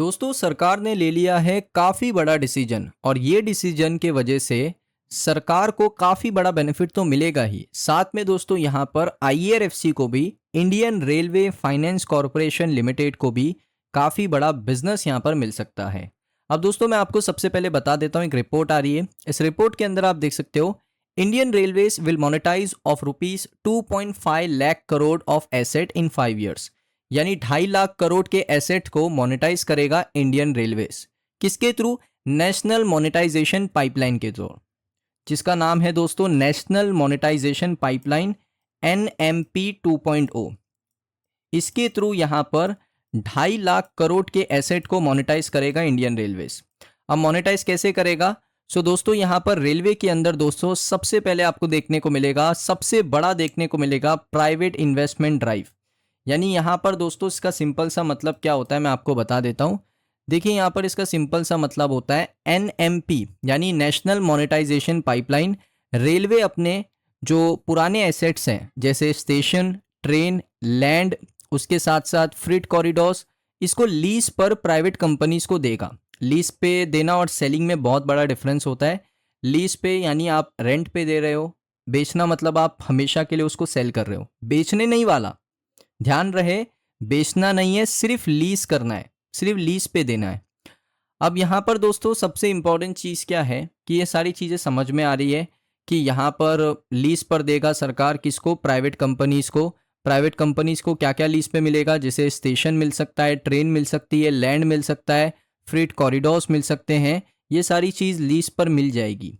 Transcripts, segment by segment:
दोस्तों सरकार ने ले लिया है काफ़ी बड़ा डिसीजन और ये डिसीजन के वजह से सरकार को काफ़ी बड़ा बेनिफिट तो मिलेगा ही। साथ में दोस्तों यहाँ पर आईआरएफसी को भी, Indian railway finance corporation limited को भी काफ़ी बड़ा बिजनेस यहाँ पर मिल सकता है। अब दोस्तों मैं आपको सबसे पहले बता देता हूँ, एक रिपोर्ट आ रही है। इस रिपोर्ट के अंदर आप देख सकते हो, Indian railways will monetise of rupees 2.5 lakh crore of asset in 5 years. यानी 2.5 लाख करोड़ के एसेट को मोनेटाइज करेगा इंडियन रेलवेज। किसके थ्रू? नेशनल मोनेटाइजेशन पाइपलाइन के थ्रू, जिसका नाम है दोस्तों नेशनल मोनेटाइजेशन पाइपलाइन NMP 2.0। इसके थ्रू यहां पर 2.5 लाख करोड़ के एसेट को मोनेटाइज करेगा इंडियन रेलवेज। अब मोनेटाइज कैसे करेगा? दोस्तों यहां पर रेलवे के अंदर दोस्तों सबसे पहले आपको देखने को मिलेगा, सबसे बड़ा देखने को मिलेगा प्राइवेट इन्वेस्टमेंट ड्राइव। यानी यहाँ पर दोस्तों इसका सिंपल सा मतलब क्या होता है मैं आपको बता देता हूँ। देखिए यहाँ पर इसका सिंपल सा मतलब होता है NMP यानी नेशनल मोनेटाइजेशन पाइपलाइन। रेलवे अपने जो पुराने एसेट्स हैं जैसे स्टेशन, ट्रेन, लैंड, उसके साथ साथ फ्रीट कॉरिडोर्स, इसको लीज पर प्राइवेट कंपनीज को देगा। लीज पे देना और सेलिंग में बहुत बड़ा डिफरेंस होता है। लीज पे यानी आप रेंट पे दे रहे हो, बेचना मतलब आप हमेशा के लिए उसको सेल कर रहे हो। बेचने नहीं वाला, ध्यान रहे, बेचना नहीं है, सिर्फ लीज करना है, सिर्फ लीज पे देना है। अब यहाँ पर दोस्तों सबसे इंपॉर्टेंट चीज़ क्या है कि ये सारी चीज़ें समझ में आ रही है कि यहाँ पर लीज पर देगा सरकार किसको? प्राइवेट कंपनीज को। प्राइवेट कंपनीज को क्या क्या लीज पे मिलेगा? जैसे स्टेशन मिल सकता है, ट्रेन मिल सकती है, लैंड मिल सकता है, फ्रीट कॉरिडोर्स मिल सकते हैं, ये सारी चीज़ लीज पर मिल जाएगी।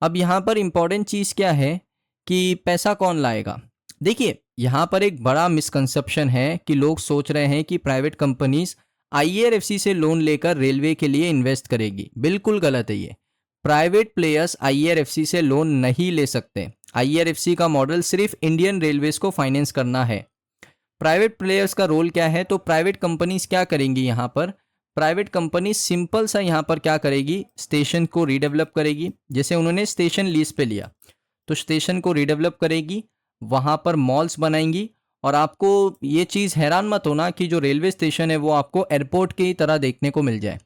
अब यहाँ पर इंपॉर्टेंट चीज़ क्या है कि पैसा कौन लाएगा? देखिए यहाँ पर एक बड़ा मिसकंसेप्शन है कि लोग सोच रहे हैं कि प्राइवेट कंपनीज आईआरएफसी से लोन लेकर रेलवे के लिए इन्वेस्ट करेगी। बिल्कुल गलत है ये। प्राइवेट प्लेयर्स आईआरएफसी से लोन नहीं ले सकते। आईआरएफसी का मॉडल सिर्फ इंडियन रेलवेज को फाइनेंस करना है। प्राइवेट प्लेयर्स का रोल क्या है? तो प्राइवेट कंपनीज क्या करेंगी यहाँ पर? प्राइवेट कंपनी सिंपल सा यहाँ पर क्या करेगी? स्टेशन को रीडेवलप करेगी। जैसे उन्होंने स्टेशन लीज पे लिया तो स्टेशन को रीडेवलप करेगी, वहाँ पर मॉल्स बनाएंगी। और आपको ये चीज़ हैरान मत होना कि जो रेलवे स्टेशन है वो आपको एयरपोर्ट की तरह देखने को मिल जाए।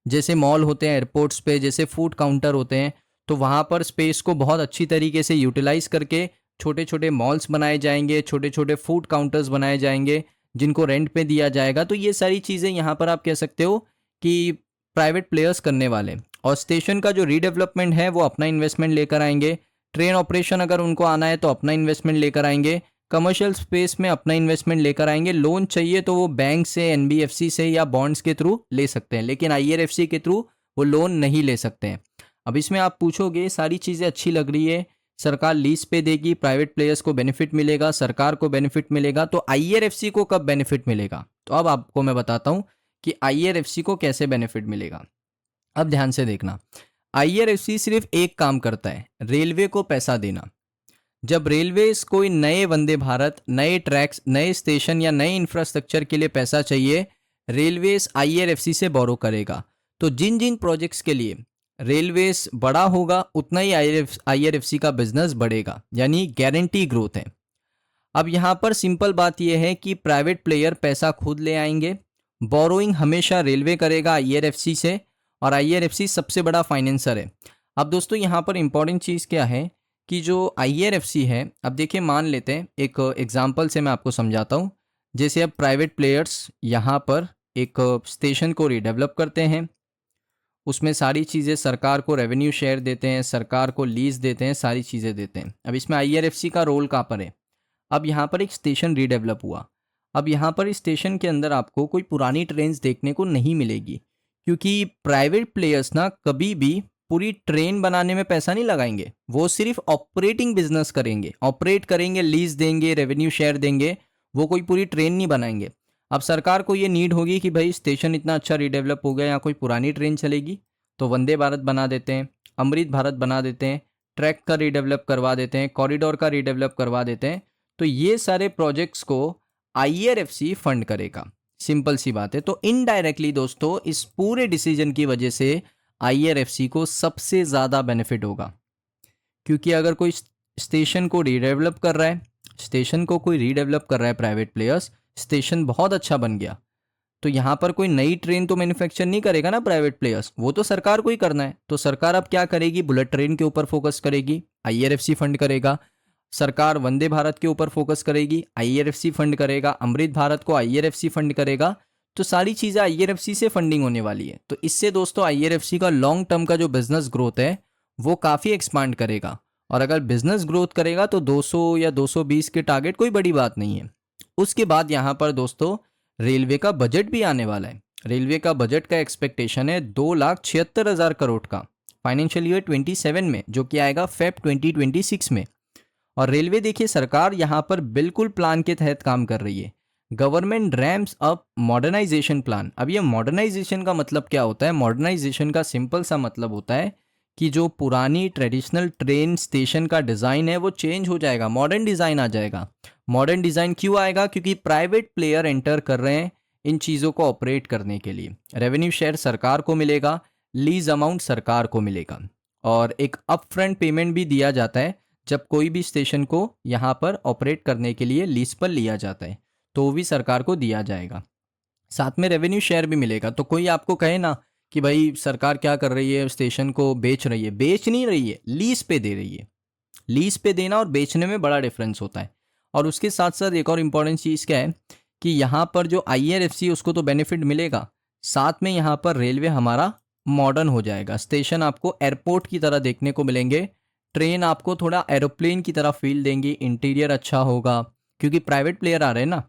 जैसे मॉल होते हैं एयरपोर्ट्स पे, जैसे फूड काउंटर होते हैं, तो वहाँ पर स्पेस को बहुत अच्छी तरीके से यूटिलाइज करके छोटे छोटे मॉल्स बनाए जाएंगे, छोटे छोटे फूड काउंटर्स बनाए जाएंगे जिनको रेंट पे दिया जाएगा। तो ये सारी चीज़ें यहाँ पर आप कह सकते हो कि प्राइवेट प्लेयर्स करने वाले। और स्टेशन का जो रीडेवलपमेंट है वो अपना इन्वेस्टमेंट लेकर आएंगे। ट्रेन ऑपरेशन अगर उनको आना है तो अपना इन्वेस्टमेंट लेकर आएंगे। कमर्शियल स्पेस में अपना इन्वेस्टमेंट लेकर आएंगे। लोन चाहिए तो वो बैंक से, एनबीएफसी से या बॉन्ड्स के थ्रू ले सकते हैं, लेकिन आईआरएफसी के थ्रू वो लोन नहीं ले सकते हैं। अब इसमें आप पूछोगे सारी चीज़ें अच्छी लग रही है, सरकार लीज पे देगी, प्राइवेट प्लेयर्स को बेनिफिट मिलेगा, सरकार को बेनिफिट मिलेगा, तो आईआरएफसी को कब बेनिफिट मिलेगा? तो अब आपको मैं बताता हूँ कि आईआरएफसी को कैसे बेनिफिट मिलेगा। अब ध्यान से देखना, आईआरएफसी सिर्फ एक काम करता है, रेलवे को पैसा देना। जब रेलवेज कोई नए वंदे भारत, नए ट्रैक्स, नए स्टेशन या नए इंफ्रास्ट्रक्चर के लिए पैसा चाहिए, रेलवेज आईआरएफसी से बोरो करेगा। तो जिन जिन प्रोजेक्ट्स के लिए रेलवेज बड़ा होगा उतना ही आईआरएफसी का बिजनेस बढ़ेगा, यानी गारंटी ग्रोथ है। अब यहाँ पर सिंपल बात यह है कि प्राइवेट प्लेयर पैसा खुद ले आएंगे, बोरोइंग हमेशा रेलवे करेगा आईआरएफसी से, और आईआरएफसी सबसे बड़ा फाइनेंसर है। अब दोस्तों यहाँ पर इंपॉर्टेंट चीज़ क्या है कि जो आईआरएफसी है, अब देखिए मान लेते हैं एक एग्जांपल से मैं आपको समझाता हूँ। जैसे अब प्राइवेट प्लेयर्स यहाँ पर एक स्टेशन को रीडेवलप करते हैं, उसमें सारी चीज़ें सरकार को रेवेन्यू शेयर देते हैं, सरकार को लीज देते हैं, सारी चीज़ें देते हैं। अब इसमें आईआरएफसी का रोल कहाँ पर है? अब यहाँ पर एक स्टेशन रीडेवलप हुआ। अब यहाँ पर इस स्टेशन के अंदर आपको कोई पुरानी ट्रेन्स देखने को नहीं मिलेगी, क्योंकि प्राइवेट प्लेयर्स ना कभी भी पूरी ट्रेन बनाने में पैसा नहीं लगाएंगे। वो सिर्फ ऑपरेटिंग बिजनेस करेंगे, ऑपरेट करेंगे, लीज देंगे, रेवेन्यू शेयर देंगे, वो कोई पूरी ट्रेन नहीं बनाएंगे। अब सरकार को ये नीड होगी कि भाई स्टेशन इतना अच्छा रीडेवलप हो गया, यहाँ कोई पुरानी ट्रेन चलेगी, तो वंदे भारत बना देते हैं, अमृत भारत बना देते हैं, ट्रैक का रीडेवलप करवा देते हैं, कॉरिडोर का रीडेवलप करवा देते हैं। तो ये सारे प्रोजेक्ट्स को आईआरएफसी फंड करेगा। सिंपल सी बात है। तो इनडायरेक्टली दोस्तों इस पूरे डिसीजन की वजह से आईआरएफसी को सबसे ज़्यादा बेनिफिट होगा, क्योंकि अगर कोई स्टेशन को रीडेवलप कर रहा है, स्टेशन को कोई रीडेवलप कर रहा है प्राइवेट प्लेयर्स, स्टेशन बहुत अच्छा बन गया, तो यहाँ पर कोई नई ट्रेन तो मैन्युफैक्चर नहीं करेगा ना प्राइवेट प्लेयर्स, वो तो सरकार को ही करना है। तो सरकार अब क्या करेगी, बुलेट ट्रेन के ऊपर फोकस करेगी, आईआरएफसी फंड करेगा। सरकार वंदे भारत के ऊपर फोकस करेगी, आईआरएफसी फंड करेगा। अमृत भारत को आईआरएफसी फंड करेगा। तो सारी चीज़ें आईआरएफसी से फंडिंग होने वाली है। तो इससे दोस्तों आईआरएफसी का लॉन्ग टर्म का जो बिजनेस ग्रोथ है वो काफ़ी एक्सपांड करेगा। और अगर बिजनेस ग्रोथ करेगा तो 200 या 220 के टारगेट कोई बड़ी बात नहीं है। उसके बाद यहाँ पर दोस्तों रेलवे का बजट भी आने वाला है। रेलवे का बजट का एक्सपेक्टेशन है 2,76,000 करोड़ का फाइनेंशियल ईयर 27 में, जो कि आएगा फेब 2026 में। और रेलवे देखिए सरकार यहाँ पर बिल्कुल प्लान के तहत काम कर रही है। Government ramps up modernisation plan. अब ये मॉडर्नाइजेशन का मतलब क्या होता है? मॉडर्नाइजेशन का सिंपल सा मतलब होता है कि जो पुरानी ट्रेडिशनल ट्रेन स्टेशन का डिज़ाइन है वो चेंज हो जाएगा, मॉडर्न डिज़ाइन आ जाएगा। मॉडर्न डिज़ाइन क्यों आएगा? क्योंकि प्राइवेट प्लेयर एंटर कर रहे हैं इन चीज़ों को ऑपरेट करने के लिए। रेवेन्यू शेयर सरकार को मिलेगा, लीज अमाउंट सरकार को मिलेगा, और एक अपफ्रंट पेमेंट भी दिया जाता है जब कोई भी स्टेशन को यहाँ पर ऑपरेट करने के लिए लीज पर लिया जाता है, तो वो भी सरकार को दिया जाएगा। साथ में रेवेन्यू शेयर भी मिलेगा। तो कोई आपको कहे ना कि भाई सरकार क्या कर रही है, स्टेशन को बेच रही है, बेच नहीं रही है, लीज पे दे रही है। लीज पे देना और बेचने में बड़ा डिफरेंस होता है। और उसके साथ साथ एक और इम्पॉर्टेंट चीज़ क्या है कि यहाँ पर जो आईआरएफसी उसको तो बेनिफिट मिलेगा, साथ में यहाँ पर रेलवे हमारा मॉडर्न हो जाएगा। स्टेशन आपको एयरपोर्ट की तरह देखने को मिलेंगे, ट्रेन आपको थोड़ा एरोप्लेन की तरह फील देंगी, इंटीरियर अच्छा होगा क्योंकि प्राइवेट प्लेयर आ रहे हैं ना।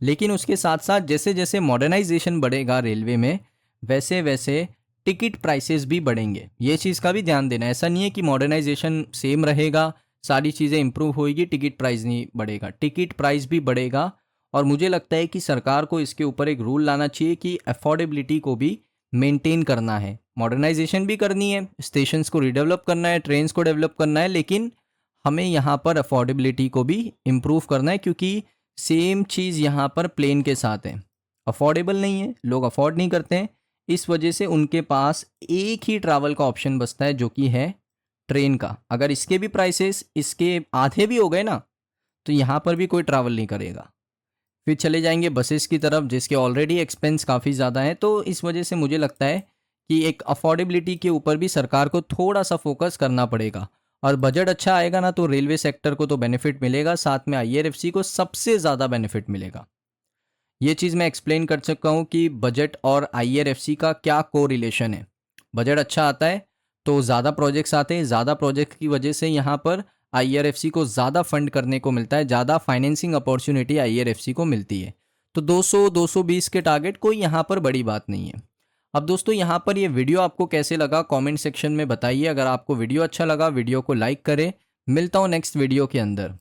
लेकिन उसके साथ साथ जैसे जैसे मॉडर्नाइजेशन बढ़ेगा रेलवे में, वैसे वैसे टिकट प्राइसेस भी बढ़ेंगे। ये चीज़ का भी ध्यान देना। ऐसा नहीं है कि मॉडर्नाइजेशन सेम रहेगा, सारी चीज़ें इंप्रूव होएगी, टिकट प्राइस नहीं बढ़ेगा, टिकट प्राइस भी बढ़ेगा। और मुझे लगता है कि सरकार को इसके ऊपर एक रूल लाना चाहिए कि अफोर्डेबिलिटी को भी मेंटेन करना है। मॉडर्नाइजेशन भी करनी है, स्टेशंस को रिडेवलप करना है, ट्रेन्स को डेवलप करना है, लेकिन हमें यहाँ पर अफोर्डेबिलिटी को भी इम्प्रूव करना है, क्योंकि सेम चीज़ यहाँ पर प्लेन के साथ है। अफोर्डेबल नहीं है, लोग अफोर्ड नहीं करते हैं, इस वजह से उनके पास एक ही ट्रैवल का ऑप्शन बचता है जो कि है ट्रेन का। अगर इसके भी प्राइसेस इसके आधे भी हो गए ना, तो यहाँ पर भी कोई ट्रैवल नहीं करेगा। फिर चले जाएंगे बसेस की तरफ, जिसके ऑलरेडी एक्सपेंस काफ़ी ज़्यादा है। तो इस वजह से मुझे लगता है कि एक अफोर्डेबिलिटी के ऊपर भी सरकार को थोड़ा सा फोकस करना पड़ेगा। और बजट अच्छा आएगा ना, तो रेलवे सेक्टर को तो बेनिफिट मिलेगा, साथ में आईआरएफसी को सबसे ज़्यादा बेनिफिट मिलेगा। ये चीज़ मैं एक्सप्लेन कर सकता हूँ कि बजट और आईआरएफसी का क्या को रिलेशन है। बजट अच्छा आता है तो ज़्यादा प्रोजेक्ट्स आते हैं, ज़्यादा प्रोजेक्ट की वजह से यहाँ पर आईआरएफसी को ज़्यादा फंड करने को मिलता है, ज़्यादा फाइनेंसिंग अपॉर्चुनिटी आईआरएफसी को मिलती है। तो 200-220 के टारगेट कोई यहाँ पर बड़ी बात नहीं है। अब दोस्तों यहाँ पर ये वीडियो आपको कैसे लगा कमेंट सेक्शन में बताइए। अगर आपको वीडियो अच्छा लगा वीडियो को लाइक करें। मिलता हूँ नेक्स्ट वीडियो के अंदर।